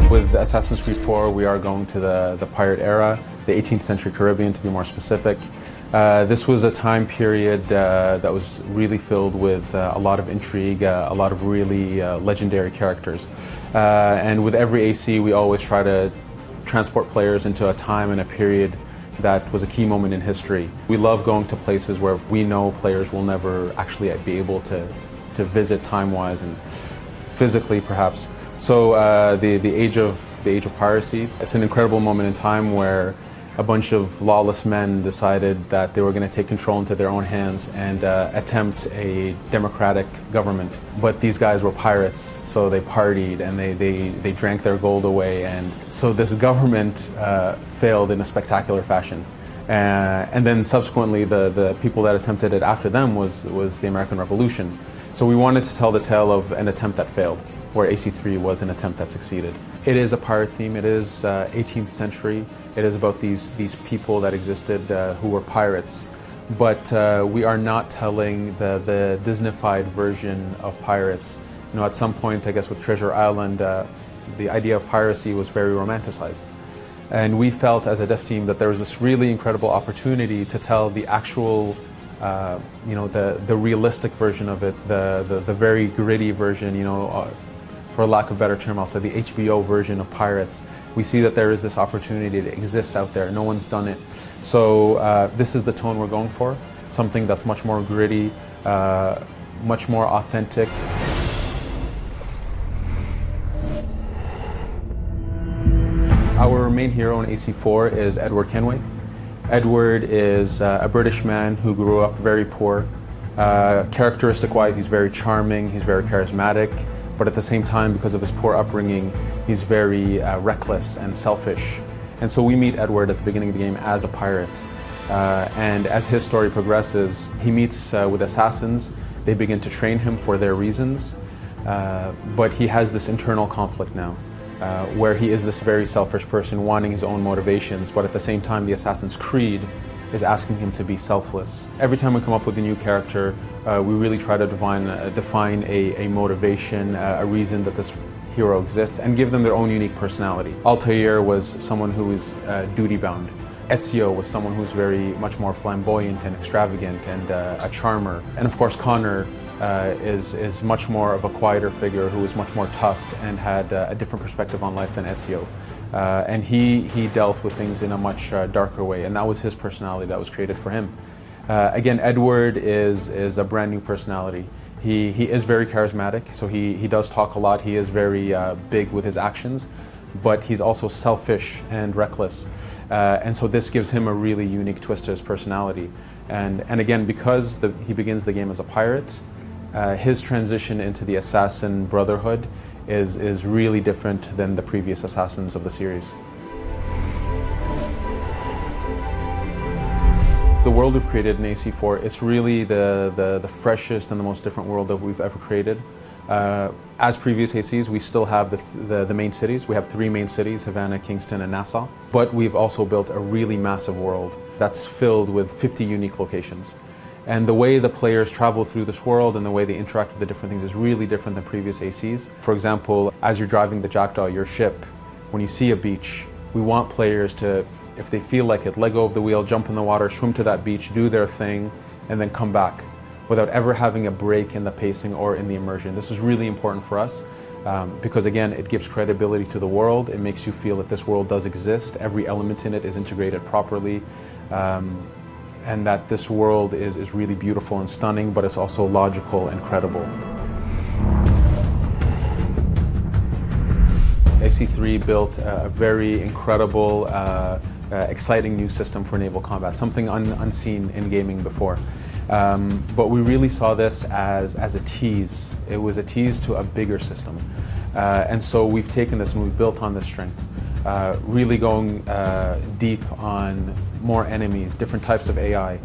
With Assassin's Creed 4, we are going to the pirate era, the 18th century Caribbean to be more specific. This was a time period that was really filled with a lot of intrigue, a lot of really legendary characters. And with every AC, we always try to transport players into a time and a period that was a key moment in history. We love going to places where we know players will never actually be able to visit time-wise and physically perhaps. So the age of piracy, it's an incredible moment in time where a bunch of lawless men decided that they were going to take control into their own hands and attempt a democratic government. But these guys were pirates, so they partied and they drank their gold away, and so this government failed in a spectacular fashion. And then subsequently the people that attempted it after them was the American Revolution. So we wanted to tell the tale of an attempt that failed, where AC3 was an attempt that succeeded. It is a pirate theme, it is 18th century, it is about these people that existed who were pirates. But we are not telling the Disney-fied version of pirates. You know, at some point, I guess with Treasure Island, the idea of piracy was very romanticized. And we felt as a dev team that there was this really incredible opportunity to tell the actual you know, the realistic version of it, the very gritty version, you know, for lack of a better term, I'll say the HBO version of pirates. We see that there is this opportunity that exists out there. No one's done it. So this is the tone we're going for, something that's much more gritty, much more authentic. Our main hero in AC4 is Edward Kenway. Edward is a British man who grew up very poor. Characteristic-wise, he's very charming, he's very charismatic, but at the same time, because of his poor upbringing, he's very reckless and selfish. And so we meet Edward at the beginning of the game as a pirate. And as his story progresses, he meets with assassins. They begin to train him for their reasons, but he has this internal conflict now. Where he is this very selfish person wanting his own motivations, but at the same time the Assassin's Creed is asking him to be selfless. Every time we come up with a new character, we really try to define a motivation, a reason that this hero exists, and give them their own unique personality. Altair was someone who is duty-bound. Ezio was someone who's very much more flamboyant and extravagant and a charmer. And of course Connor is much more of a quieter figure who is much more tough and had a different perspective on life than Ezio. And he dealt with things in a much darker way, and that was his personality that was created for him. Again, Edward is a brand new personality. He is very charismatic, so he does talk a lot. He is very big with his actions, but he's also selfish and reckless. And so this gives him a really unique twist to his personality. And again, because he begins the game as a pirate, his transition into the Assassin Brotherhood is really different than the previous Assassins of the series. The world we've created in AC4, it's really the freshest and the most different world that we've ever created. As previous ACs, we still have the main cities. We have 3 main cities, Havana, Kingston, and Nassau. But we've also built a really massive world that's filled with 50 unique locations. And the way the players travel through this world and the way they interact with the different things is really different than previous ACs. For example, as you're driving the Jackdaw, your ship, when you see a beach, we want players to, if they feel like it, let go of the wheel, jump in the water, swim to that beach, do their thing, and then come back, without ever having a break in the pacing or in the immersion. This is really important for us because, again, it gives credibility to the world. It makes you feel that this world does exist. Every element in it is integrated properly, and that this world is really beautiful and stunning, but it's also logical and credible. AC3 built a very incredible, exciting new system for naval combat, something unseen in gaming before. But we really saw this as a tease. It was a tease to a bigger system. And so we've taken this and we've built on this strength, really going deep on more enemies, different types of AI,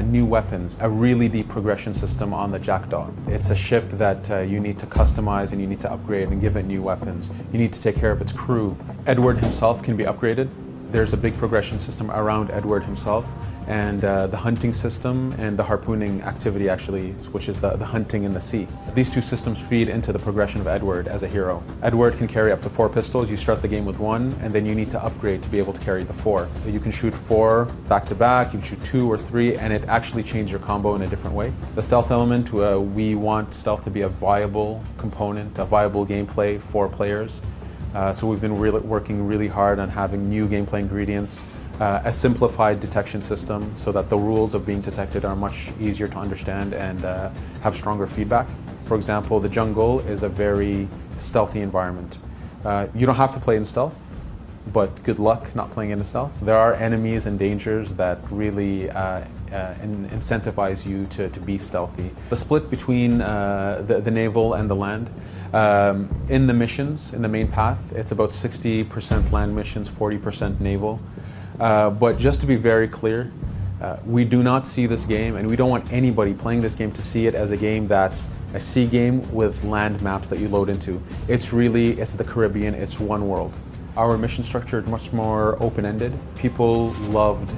new weapons, a really deep progression system on the Jackdaw. It's a ship that you need to customize and you need to upgrade and give it new weapons. You need to take care of its crew. Edward himself can be upgraded. There's a big progression system around Edward himself, and the hunting system and the harpooning activity actually, which is the hunting in the sea. These two systems feed into the progression of Edward as a hero. Edward can carry up to 4 pistols. You start the game with 1, and then you need to upgrade to be able to carry the 4. You can shoot 4 back to back, you can shoot 2 or 3, and it actually changes your combo in a different way. The stealth element, we want stealth to be a viable component, a viable gameplay for players. So we've been working really hard on having new gameplay ingredients, a simplified detection system so that the rules of being detected are much easier to understand and have stronger feedback. For example, the jungle is a very stealthy environment. You don't have to play in stealth, but good luck not playing in stealth. There are enemies and dangers that really incentivize you to be stealthy. The split between the naval and the land, in the missions, in the main path, it's about 60% land missions, 40% naval. But just to be very clear, we do not see this game, and we don't want anybody playing this game to see it as a game that's a sea game with land maps that you load into. It's the Caribbean, it's one world. Our mission structure is much more open-ended. People loved